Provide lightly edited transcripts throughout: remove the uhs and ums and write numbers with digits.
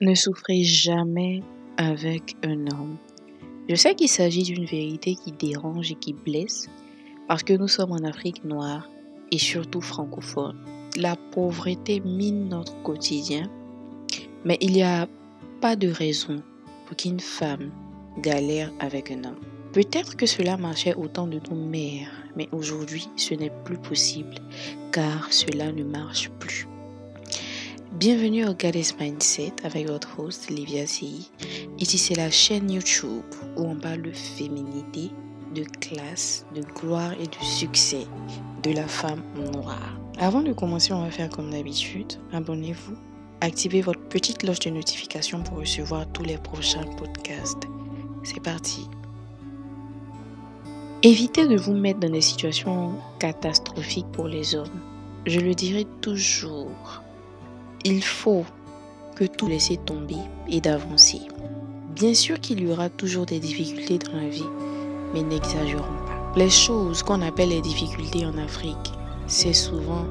Ne souffrez jamais avec un homme. Je sais qu'il s'agit d'une vérité qui dérange et qui blesse parce que nous sommes en Afrique noire et surtout francophone. La pauvreté mine notre quotidien, mais il n'y a pas de raison pour qu'une femme galère avec un homme. Peut-être que cela marchait au temps de nos mères, mais aujourd'hui ce n'est plus possible car cela ne marche plus. Bienvenue au Goddess Mindset avec votre host Livia CI. Ici c'est la chaîne YouTube où on parle de féminité, de classe, de gloire et de succès de la femme noire. Avant de commencer, on va faire comme d'habitude. Abonnez-vous, activez votre petite cloche de notification pour recevoir tous les prochains podcasts. C'est parti. Évitez de vous mettre dans des situations catastrophiques pour les hommes. Je le dirai toujours. Il faut que tout laisser tomber et d'avancer. Bien sûr qu'il y aura toujours des difficultés dans la vie, mais n'exagérons pas. Les choses qu'on appelle les difficultés en Afrique, c'est souvent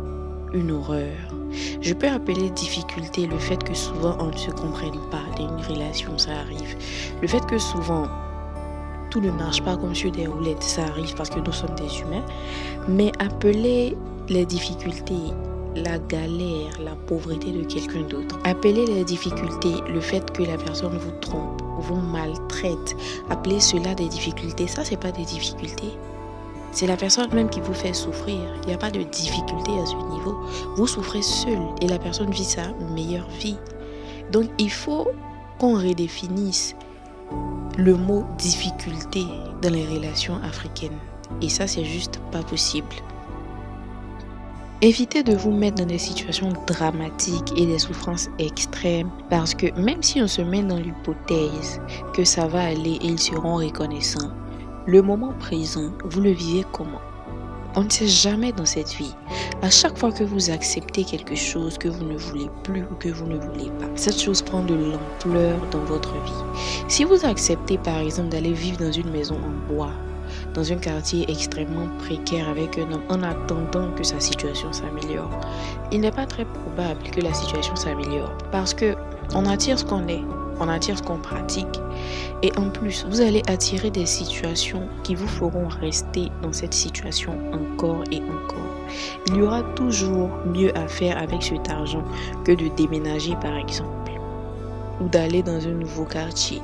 une horreur. Je peux appeler difficulté le fait que souvent on ne se comprenne pas dans une relation, ça arrive. Le fait que souvent tout ne marche pas comme sur des roulettes, ça arrive parce que nous sommes des humains. Mais appeler les difficultés la galère, la pauvreté de quelqu'un d'autre. Appelez les difficultés le fait que la personne vous trompe, vous maltraite. Appelez cela des difficultés. Ça, c'est pas des difficultés. C'est la personne même qui vous fait souffrir. Il n'y a pas de difficulté à ce niveau. Vous souffrez seul et la personne vit sa meilleure vie. Donc, il faut qu'on redéfinisse le mot difficulté dans les relations africaines. Et ça, c'est juste pas possible. Évitez de vous mettre dans des situations dramatiques et des souffrances extrêmes parce que même si on se met dans l'hypothèse que ça va aller et ils seront reconnaissants, le moment présent, vous le vivez comment? On ne sait jamais dans cette vie. À chaque fois que vous acceptez quelque chose que vous ne voulez plus ou que vous ne voulez pas, cette chose prend de l'ampleur dans votre vie. Si vous acceptez par exemple d'aller vivre dans une maison en bois, dans un quartier extrêmement précaire avec un homme en attendant que sa situation s'améliore, il n'est pas très probable que la situation s'améliore parce que on attire ce qu'on est, on attire ce qu'on pratique et en plus vous allez attirer des situations qui vous feront rester dans cette situation encore et encore. Il y aura toujours mieux à faire avec cet argent que de déménager par exemple ou d'aller dans un nouveau quartier.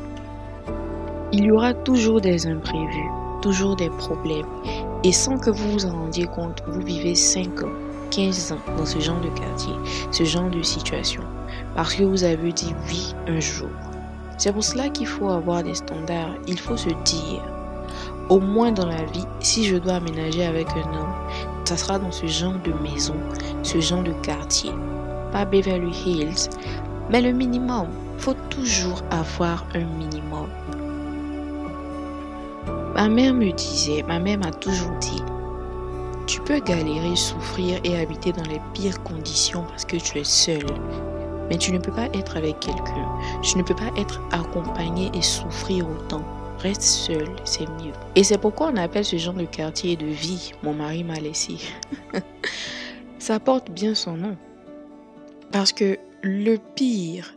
Il y aura toujours des imprévus, toujours des problèmes. Et sans que vous vous en rendiez compte, vous vivez 5 ans, 15 ans dans ce genre de quartier, ce genre de situation. Parce que vous avez dit oui un jour. C'est pour cela qu'il faut avoir des standards. Il faut se dire, au moins dans la vie, si je dois aménager avec un homme, ça sera dans ce genre de maison, ce genre de quartier. Pas Beverly Hills, mais le minimum. Il faut toujours avoir un minimum. Ma mère m'a toujours dit, tu peux galérer, souffrir et habiter dans les pires conditions parce que tu es seul. Mais tu ne peux pas être avec quelqu'un. Tu ne peux pas être accompagné et souffrir autant. Reste seul, c'est mieux. Et c'est pourquoi on appelle ce genre de quartier de vie, mon mari m'a laissé. Ça porte bien son nom. Parce que le pire,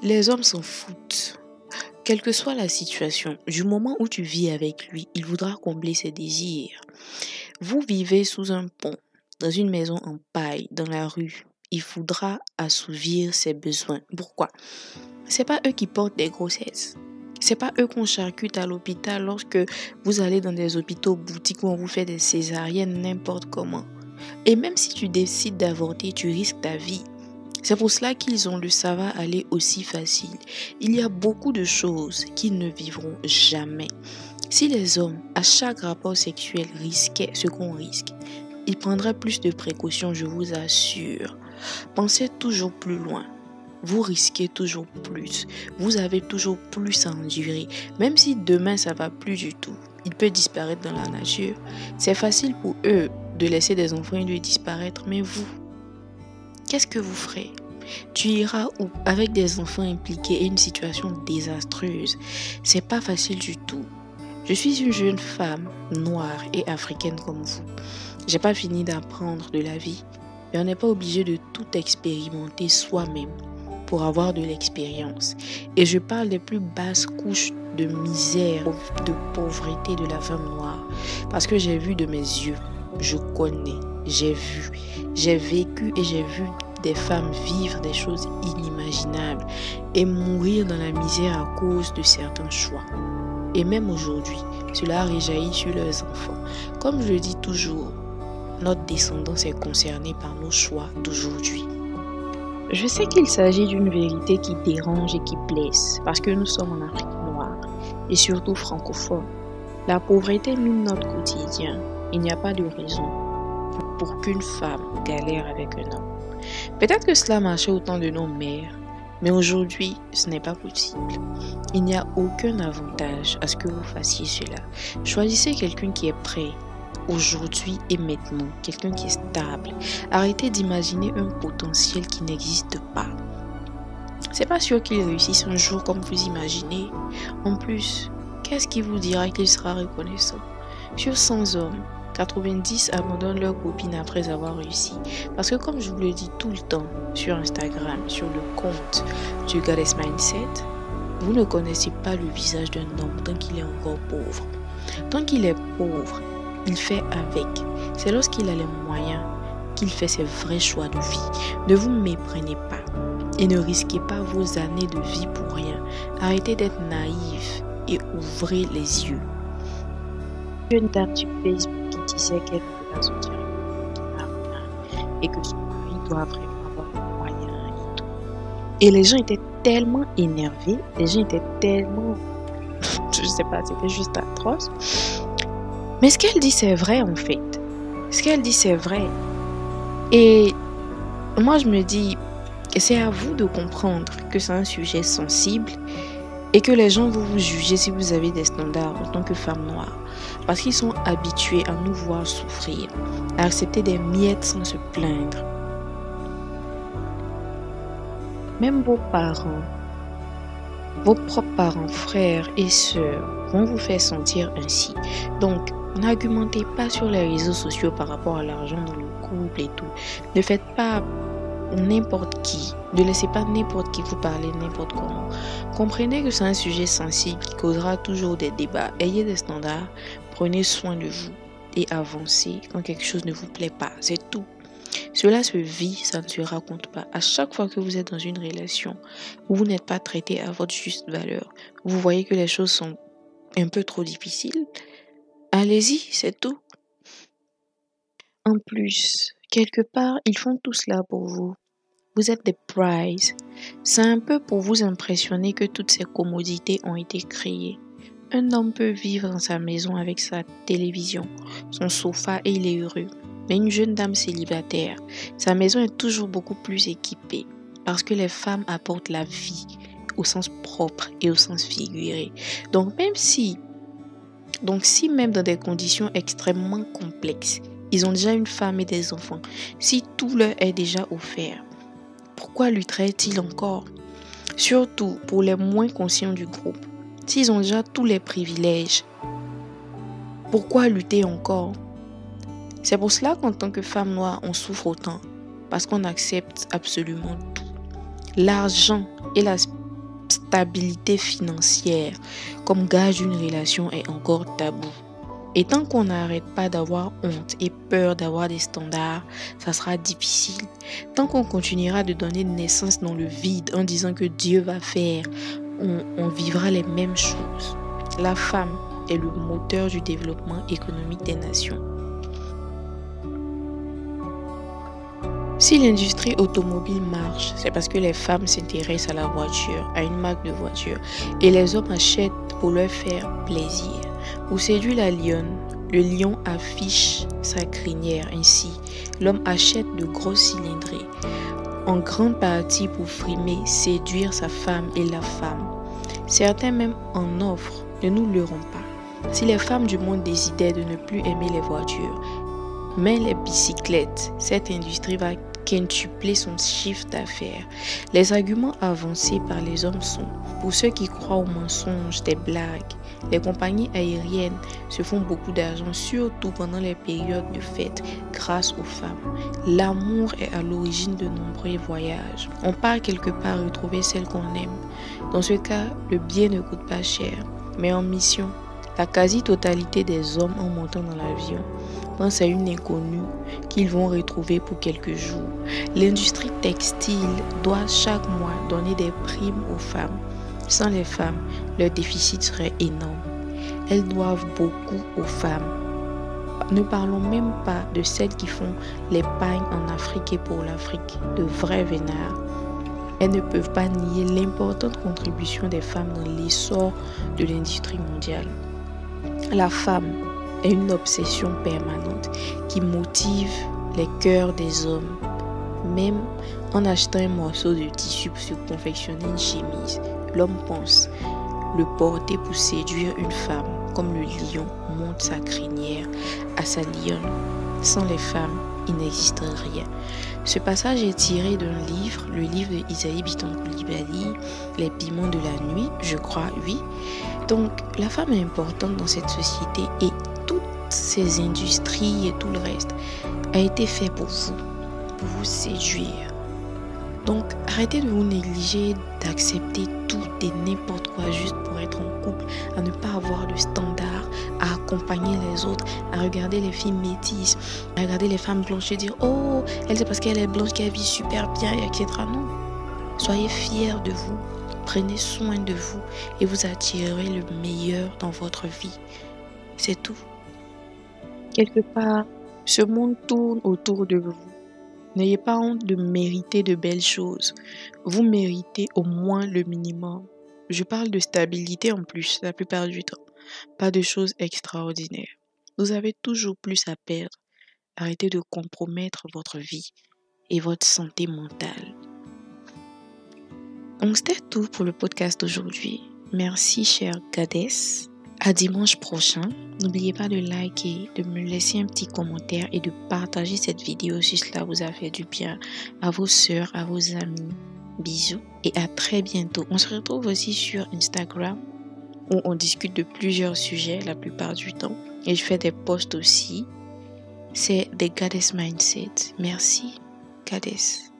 les hommes s'en foutent. Quelle que soit la situation, du moment où tu vis avec lui, il voudra combler ses désirs. Vous vivez sous un pont, dans une maison en paille, dans la rue. Il voudra assouvir ses besoins. Pourquoi? C'est pas eux qui portent des grossesses. C'est pas eux qu'on charcute à l'hôpital lorsque vous allez dans des hôpitaux boutiques où on vous fait des césariennes n'importe comment. Et même si tu décides d'avorter, tu risques ta vie. C'est pour cela qu'ils ont le ça va aller aussi facile. Il y a beaucoup de choses qu'ils ne vivront jamais. Si les hommes, à chaque rapport sexuel, risquaient ce qu'on risque, ils prendraient plus de précautions, je vous assure. Pensez toujours plus loin. Vous risquez toujours plus. Vous avez toujours plus à endurer. Même si demain ça va plus du tout, il peut disparaître dans la nature. C'est facile pour eux de laisser des enfants et de disparaître, mais vous, qu'est-ce que vous ferez? Tu iras où? Avec des enfants impliqués et une situation désastreuse. C'est pas facile du tout. Je suis une jeune femme noire et africaine comme vous. J'ai pas fini d'apprendre de la vie. Et on n'est pas obligé de tout expérimenter soi-même. pour avoir de l'expérience. Et je parle des plus basses couches de misère, de pauvreté de la femme noire. Parce que j'ai vu de mes yeux, je connais, j'ai vu, j'ai vécu et j'ai vu des femmes vivre des choses inimaginables et mourir dans la misère à cause de certains choix. Et même aujourd'hui, cela a réjailli sur leurs enfants. Comme je le dis toujours, notre descendance est concernée par nos choix d'aujourd'hui. Je sais qu'il s'agit d'une vérité qui dérange et qui blesse, parce que nous sommes en Afrique noire, et surtout francophone. La pauvreté mine notre quotidien. Il n'y a pas de raison pour qu'une femme galère avec un homme. Peut-être que cela marchait au temps de nos mères, mais aujourd'hui, ce n'est pas possible. Il n'y a aucun avantage à ce que vous fassiez cela. Choisissez quelqu'un qui est prêt, aujourd'hui et maintenant, quelqu'un qui est stable. Arrêtez d'imaginer un potentiel qui n'existe pas. C'est pas sûr qu'il réussisse un jour comme vous imaginez. En plus, qu'est-ce qui vous dira qu'il sera reconnaissant? Sur 100 hommes, 90 abandonnent leur copine après avoir réussi. Parce que comme je vous le dis tout le temps sur Instagram, sur le compte du Goddess Mindset, vous ne connaissez pas le visage d'un homme tant qu'il est encore pauvre. Tant qu'il est pauvre, il fait avec. C'est lorsqu'il a les moyens qu'il fait ses vrais choix de vie. Ne vous méprenez pas et ne risquez pas vos années de vie pour rien. Arrêtez d'être naïf et ouvrez les yeux. Une dame sur Facebook qui disait qu'elle ne peut pas sortir et que son mari doit vraiment avoir les moyens et tout. Et les gens étaient tellement énervés, les gens étaient tellement... je sais pas, c'était juste atroce. Mais ce qu'elle dit, c'est vrai en fait. Ce qu'elle dit, c'est vrai. Et moi, je me dis, c'est à vous de comprendre que c'est un sujet sensible et que les gens vont vous juger si vous avez des standards en tant que femme noire. Parce qu'ils sont habitués à nous voir souffrir, à accepter des miettes sans se plaindre. Même vos parents, vos propres parents, frères et sœurs vont vous faire sentir ainsi. Donc, n'argumentez pas sur les réseaux sociaux par rapport à l'argent dans le couple et tout. Ne faites pas n'importe qui. Ne laissez pas n'importe qui vous parler n'importe comment. Comprenez que c'est un sujet sensible qui causera toujours des débats. Ayez des standards, prenez soin de vous et avancez quand quelque chose ne vous plaît pas. C'est tout. Cela se vit, ça ne se raconte pas. À chaque fois que vous êtes dans une relation où vous n'êtes pas traité à votre juste valeur, vous voyez que les choses sont un peu trop difficiles, allez-y, c'est tout. En plus, quelque part, ils font tout cela pour vous. Vous êtes des prizes. C'est un peu pour vous impressionner que toutes ces commodités ont été créées. Un homme peut vivre dans sa maison avec sa télévision, son sofa et il est heureux. Mais une jeune dame célibataire, sa maison est toujours beaucoup plus équipée parce que les femmes apportent la vie au sens propre et au sens figuré. Donc si même dans des conditions extrêmement complexes, ils ont déjà une femme et des enfants, si tout leur est déjà offert, pourquoi lutteraient-ils encore? Surtout pour les moins conscients du groupe. S'ils ont déjà tous les privilèges, pourquoi lutter encore? C'est pour cela qu'en tant que femme noire, on souffre autant. Parce qu'on accepte absolument tout. L'argent et la stabilité financière comme gage d'une relation est encore tabou. Et tant qu'on n'arrête pas d'avoir honte et peur d'avoir des standards, ça sera difficile. Tant qu'on continuera de donner naissance dans le vide en disant que Dieu va faire, on vivra les mêmes choses. La femme est le moteur du développement économique des nations. Si l'industrie automobile marche, c'est parce que les femmes s'intéressent à la voiture, à une marque de voiture, et les hommes achètent pour leur faire plaisir. Pour séduire la lionne, le lion affiche sa crinière ainsi. L'homme achète de grosses cylindrées, en grande partie pour frimer, séduire sa femme et la femme. Certains même en offrent, ne nous leurrons pas. Si les femmes du monde décidaient de ne plus aimer les voitures, mais les bicyclettes, cette industrie va quintupler son chiffre d'affaires. Les arguments avancés par les hommes sont, pour ceux qui croient aux mensonges, des blagues. Les compagnies aériennes se font beaucoup d'argent, surtout pendant les périodes de fête, grâce aux femmes. L'amour est à l'origine de nombreux voyages. On part quelque part retrouver celle qu'on aime. Dans ce cas, le billet ne coûte pas cher, mais en mission, la quasi-totalité des hommes en montant dans l'avion pensent à une inconnue qu'ils vont retrouver pour quelques jours. L'industrie textile doit chaque mois donner des primes aux femmes. Sans les femmes, leur déficit serait énorme. Elles doivent beaucoup aux femmes. Ne parlons même pas de celles qui font les pagnes en Afrique et pour l'Afrique, de vrais vénards. Elles ne peuvent pas nier l'importante contribution des femmes dans l'essor de l'industrie mondiale. La femme est une obsession permanente qui motive les cœurs des hommes. Même en achetant un morceau de tissu pour se confectionner une chemise, l'homme pense le porter pour séduire une femme, comme le lion monte sa crinière à sa lionne. Sans les femmes, il n'existe rien. Ce passage est tiré d'un livre, le livre de Isaïe Biton Coulibaly, Les piments de la nuit, je crois, oui. Donc, la femme est importante dans cette société et toutes ces industries et tout le reste a été fait pour vous séduire. Donc, arrêtez de vous négliger, d'accepter tout et n'importe quoi juste pour être en couple, à ne pas avoir de standard, à accompagner les autres, à regarder les filles métisses, à regarder les femmes blanches et dire « Oh, elle c'est parce qu'elle est blanche qu'elle vit super bien, etc. » Non. Soyez fiers de vous, prenez soin de vous et vous attirerez le meilleur dans votre vie. C'est tout. Quelque part, ce monde tourne autour de vous. N'ayez pas honte de mériter de belles choses. Vous méritez au moins le minimum. Je parle de stabilité en plus, la plupart du temps. Pas de choses extraordinaires. Vous avez toujours plus à perdre. Arrêtez de compromettre votre vie et votre santé mentale. Donc c'était tout pour le podcast d'aujourd'hui. Merci chère Gadès. À dimanche prochain. N'oubliez pas de liker, de me laisser un petit commentaire et de partager cette vidéo si cela vous a fait du bien à vos sœurs, à vos amis. Bisous et à très bientôt. On se retrouve aussi sur Instagram où on discute de plusieurs sujets la plupart du temps. Et je fais des posts aussi. C'est The Goddess Mindset. Merci, Goddess.